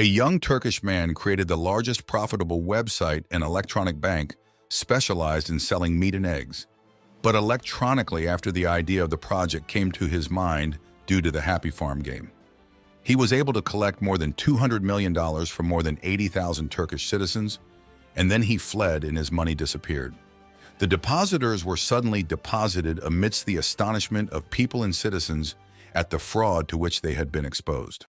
A young Turkish man created the largest profitable website and electronic bank specialized in selling meat and eggs. But electronically, after the idea of the project came to his mind due to the Happy Farm game, he was able to collect more than $200 million from more than 80,000 Turkish citizens, and then he fled and his money disappeared. The depositors were suddenly deposited amidst the astonishment of people and citizens at the fraud to which they had been exposed.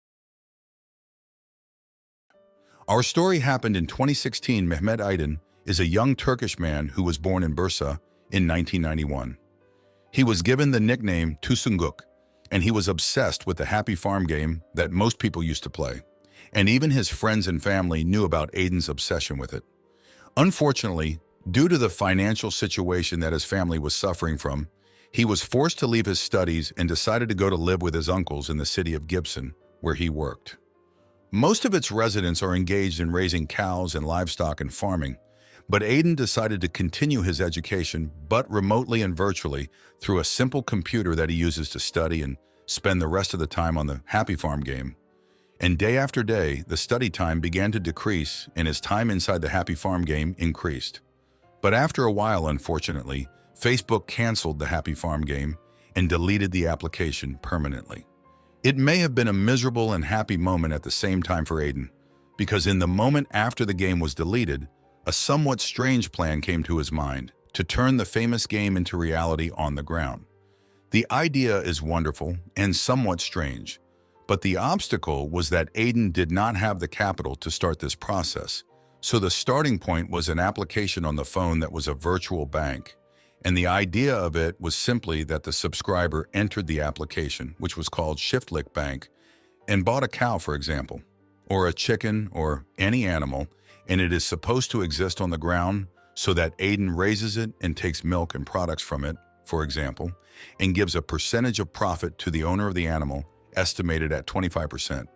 Our story happened in 2016. Mehmet Aydin is a young Turkish man who was born in Bursa in 1991. He was given the nickname Tusunguk, and he was obsessed with the Happy Farm game that most people used to play. And even his friends and family knew about Aydin's obsession with it. Unfortunately, due to the financial situation that his family was suffering from, he was forced to leave his studies and decided to go to live with his uncles in the city of Gibson, where he worked. Most of its residents are engaged in raising cows and livestock and farming, but Aydin decided to continue his education, but remotely and virtually, through a simple computer that he uses to study and spend the rest of the time on the Happy Farm game. And day after day, the study time began to decrease and his time inside the Happy Farm game increased. But after a while, unfortunately, Facebook canceled the Happy Farm game and deleted the application permanently. It may have been a miserable and happy moment at the same time for Aydin, because in the moment after the game was deleted, a somewhat strange plan came to his mind to turn the famous game into reality on the ground. The idea is wonderful and somewhat strange, but the obstacle was that Aydin did not have the capital to start this process, so the starting point was an application on the phone that was a virtual bank. And the idea of it was simply that the subscriber entered the application, which was called Shiftlik Bank, and bought a cow, for example, or a chicken or any animal, and it is supposed to exist on the ground so that Aydin raises it and takes milk and products from it, for example, and gives a percentage of profit to the owner of the animal, estimated at 25%.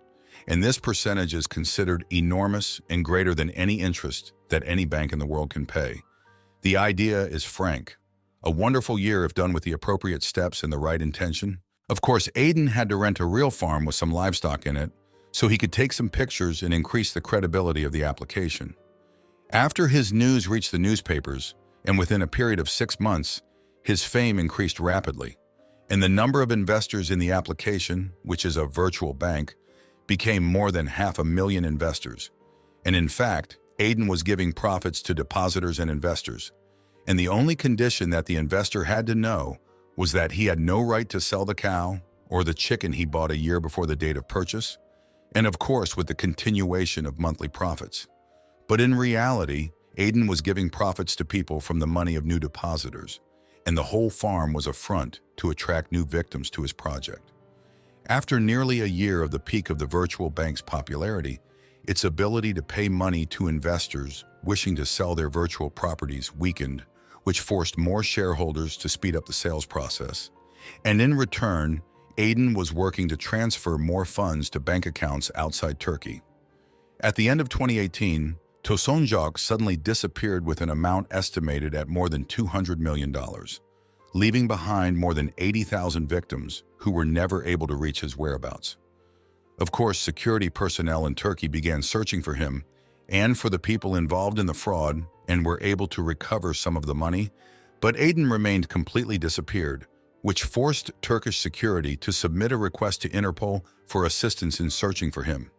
And this percentage is considered enormous and greater than any interest that any bank in the world can pay. The idea is frank. A wonderful year if done with the appropriate steps and the right intention. Of course, Aydin had to rent a real farm with some livestock in it, so he could take some pictures and increase the credibility of the application. After his news reached the newspapers, and within a period of 6 months, his fame increased rapidly, and the number of investors in the application, which is a virtual bank, became more than 500,000 investors. And in fact, Aydin was giving profits to depositors and investors. And the only condition that the investor had to know was that he had no right to sell the cow or the chicken he bought a year before the date of purchase, and of course with the continuation of monthly profits. But in reality, Aydin was giving profits to people from the money of new depositors, and the whole farm was a front to attract new victims to his project. After nearly a year of the peak of the virtual bank's popularity, its ability to pay money to investors wishing to sell their virtual properties weakened, which forced more shareholders to speed up the sales process. And in return, Aydin was working to transfer more funds to bank accounts outside Turkey. At the end of 2018, Tusunguk suddenly disappeared with an amount estimated at more than $200 million, leaving behind more than 80,000 victims who were never able to reach his whereabouts. Of course, security personnel in Turkey began searching for him and for the people involved in the fraud and were able to recover some of the money, but Aydin remained completely disappeared, which forced Turkish security to submit a request to Interpol for assistance in searching for him.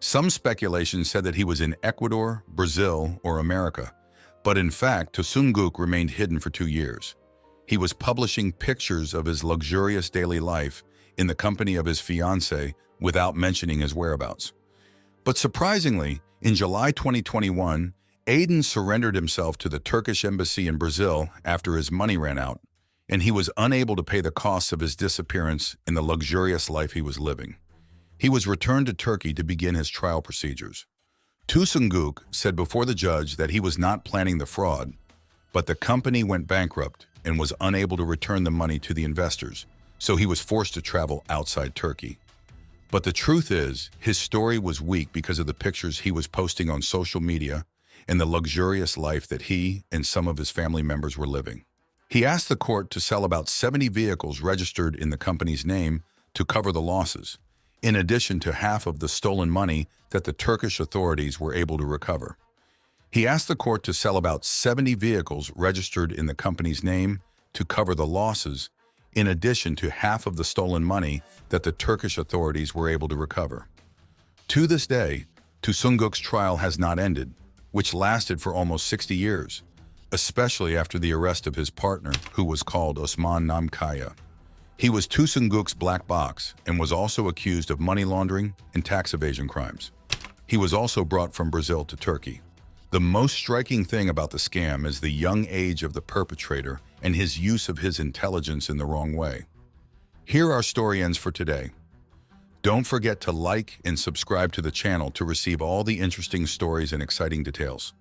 Some speculation said that he was in Ecuador, Brazil, or America, but in fact, Tusunguk remained hidden for 2 years. He was publishing pictures of his luxurious daily life in the company of his fiancée without mentioning his whereabouts. But surprisingly, in July 2021, Aydin surrendered himself to the Turkish embassy in Brazil after his money ran out, and he was unable to pay the costs of his disappearance in the luxurious life he was living. He was returned to Turkey to begin his trial procedures. Tusunguk said before the judge that he was not planning the fraud, but the company went bankrupt and was unable to return the money to the investors, so he was forced to travel outside Turkey. But the truth is, his story was weak because of the pictures he was posting on social media and the luxurious life that he and some of his family members were living. He asked the court to sell about 70 vehicles registered in the company's name to cover the losses, in addition to half of the stolen money that the Turkish authorities were able to recover. He asked the court to sell about 70 vehicles registered in the company's name to cover the losses, in addition to half of the stolen money that the Turkish authorities were able to recover. To this day, Tusunguk's trial has not ended, which lasted for almost 60 years, especially after the arrest of his partner, who was called Osman Namkaya. He was Tusunguk's black box and was also accused of money laundering and tax evasion crimes. He was also brought from Brazil to Turkey. The most striking thing about the scam is the young age of the perpetrator and his use of his intelligence in the wrong way. Here our story ends for today. Don't forget to like and subscribe to the channel to receive all the interesting stories and exciting details.